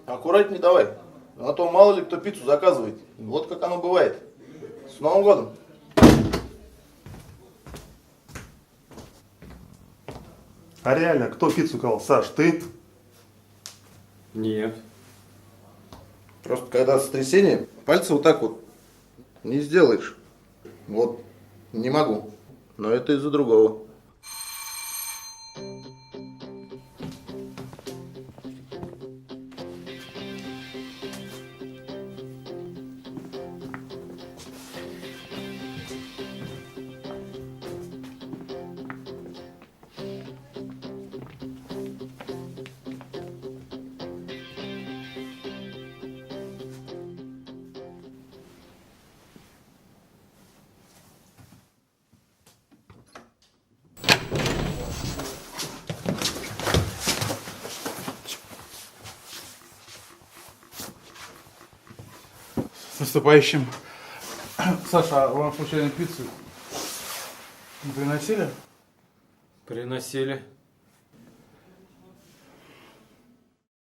Аккуратней давай. А то мало ли кто пиццу заказывает. Вот как оно бывает. С Новым годом! А реально, кто пиццу клал? Саш, ты? Нет. Просто когда сотрясение, пальцы вот так вот не сделаешь. Вот, не могу. Но это из-за другого. С наступающим. Саша, а вам случайно пиццу не приносили? Приносили.